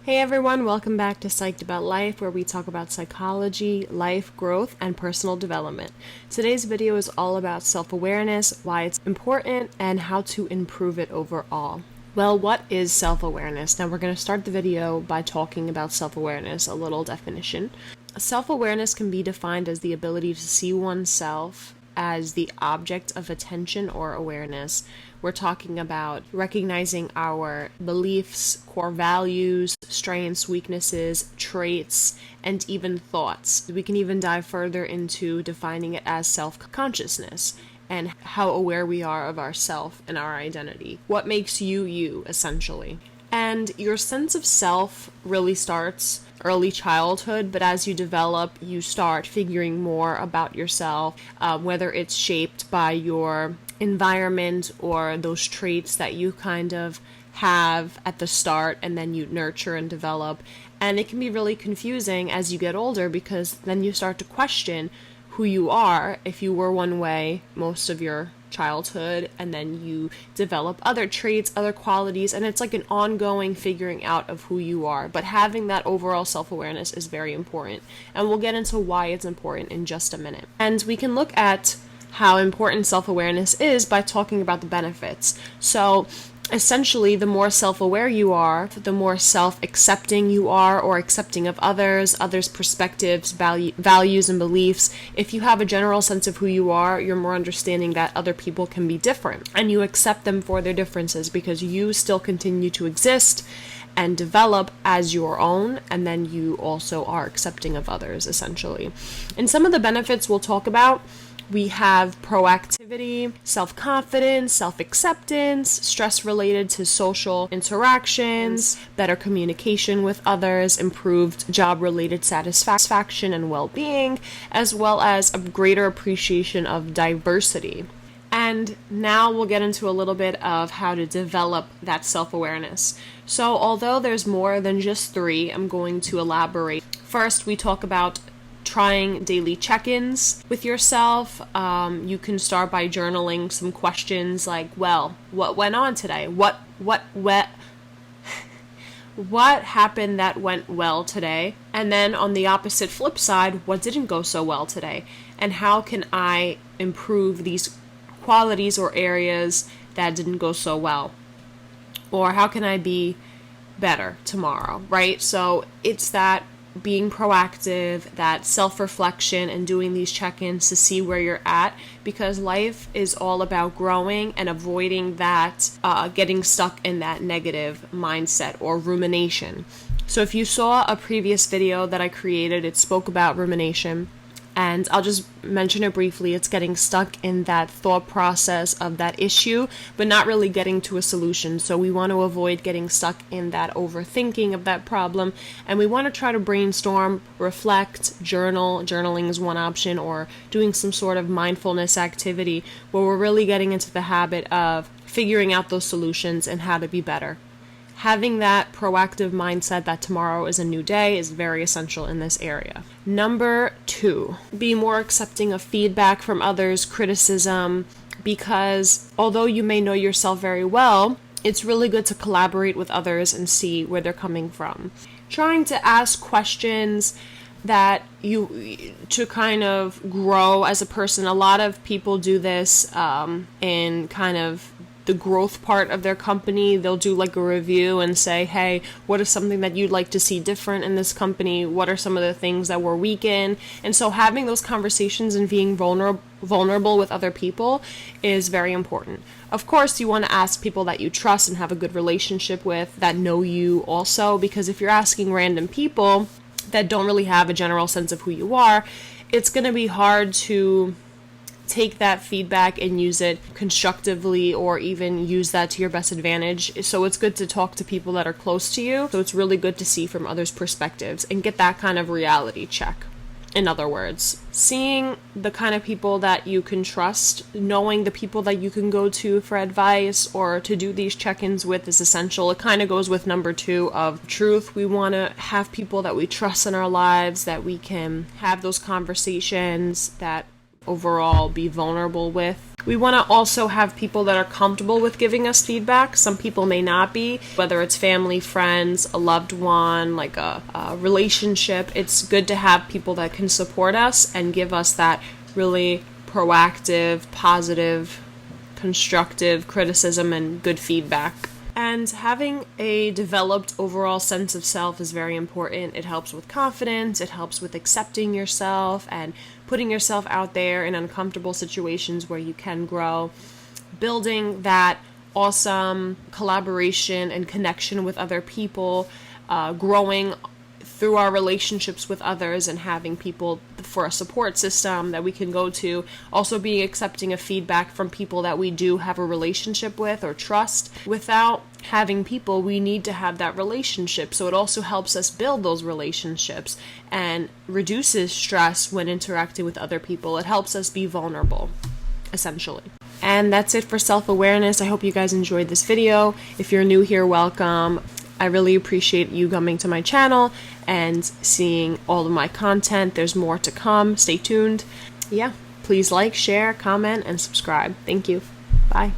Hey everyone, welcome back to Psyched About Life, where we talk about psychology, life, growth, and personal development. Today's video is all about self-awareness, why it's important, and how to improve it overall. Well, what is self-awareness? Now we're going to start the video by talking about self-awareness, a little definition. Self-awareness can be defined as the ability to see oneself as the object of attention or awareness. We're talking about recognizing our beliefs, core values, strengths, weaknesses, traits, and even thoughts. We can even dive further into defining it as self-consciousness and how aware we are of ourself and our identity. What makes you you, essentially. And your sense of self really starts early childhood, but as you develop, you start figuring more about yourself, whether it's shaped by your environment or those traits that you kind of have at the start and then you nurture and develop. And it can be really confusing as you get older because then you start to question who you are if you were one way most of your childhood, and then you develop other traits, other qualities, and it's like an ongoing figuring out of who you are. But having that overall self-awareness is very important, and we'll get into why it's important in just a minute. And we can look at how important self-awareness is by talking about the benefits. So essentially, the more self-aware you are, the more self-accepting you are, or accepting of others' perspectives, values, and beliefs. If you have a general sense of who you are, you're more understanding that other people can be different, and you accept them for their differences because you still continue to exist and develop as your own, and then you also are accepting of others, essentially. And some of the benefits we'll talk about, we have proactivity, self-confidence, self-acceptance, stress related to social interactions, better communication with others, improved job-related satisfaction and well-being, as well as a greater appreciation of diversity. And now we'll get into a little bit of how to develop that self-awareness. So although there's more than just three, I'm going to elaborate. First, we talk about trying daily check-ins with yourself. You can start by journaling some questions like, well, what went on today? What happened that went well today? And then on the opposite flip side, what didn't go so well today? And how can I improve these qualities or areas that didn't go so well? Or how can I be better tomorrow, right? So it's that being proactive, that self-reflection, and doing these check-ins to see where you're at, because life is all about growing and avoiding that getting stuck in that negative mindset or rumination. So if you saw a previous video that I created, it spoke about rumination, and I'll just mention it briefly. It's getting stuck in that thought process of that issue, but not really getting to a solution. So we want to avoid getting stuck in that overthinking of that problem, and we want to try to brainstorm, reflect, journal. Journaling is one option, or doing some sort of mindfulness activity where we're really getting into the habit of figuring out those solutions and how to be better. Having that proactive mindset that tomorrow is a new day is very essential in this area. Number 2, be more accepting of feedback from others, criticism, because although you may know yourself very well, it's really good to collaborate with others and see where they're coming from. Trying to ask questions that to kind of grow as a person. A lot of people do this in kind of the growth part of their company. They'll do like a review and say, hey, what is something that you'd like to see different in this company? What are some of the things that we're weak in? And so having those conversations and being vulnerable with other people is very important. Of course, you want to ask people that you trust and have a good relationship with, that know you also, because if you're asking random people that don't really have a general sense of who you are, it's going to be hard to take that feedback and use it constructively, or even use that to your best advantage. So it's good to talk to people that are close to you. So it's really good to see from others' perspectives and get that kind of reality check. In other words, seeing the kind of people that you can trust, knowing the people that you can go to for advice or to do these check-ins with is essential. It kind of goes with number 2 of truth. We want to have people that we trust in our lives, that we can have those conversations, that overall be vulnerable with. We want to also have people that are comfortable with giving us feedback. Some people may not be, whether it's family, friends, a loved one, like a relationship. It's good to have people that can support us and give us that really proactive, positive, constructive criticism and good feedback. And having a developed overall sense of self is very important. It helps with confidence, it helps with accepting yourself and putting yourself out there in uncomfortable situations where you can grow. Building that awesome collaboration and connection with other people, growing through our relationships with others and having people for a support system that we can go to. Also being accepting of feedback from people that we do have a relationship with or trust. Without having people, we need to have that relationship. So it also helps us build those relationships and reduces stress when interacting with other people. It helps us be vulnerable, essentially. And that's it for self-awareness. I hope you guys enjoyed this video. If you're new here, welcome. I really appreciate you coming to my channel and seeing all of my content. There's more to come. Stay tuned. Yeah, please like, share, comment, and subscribe. Thank you. Bye.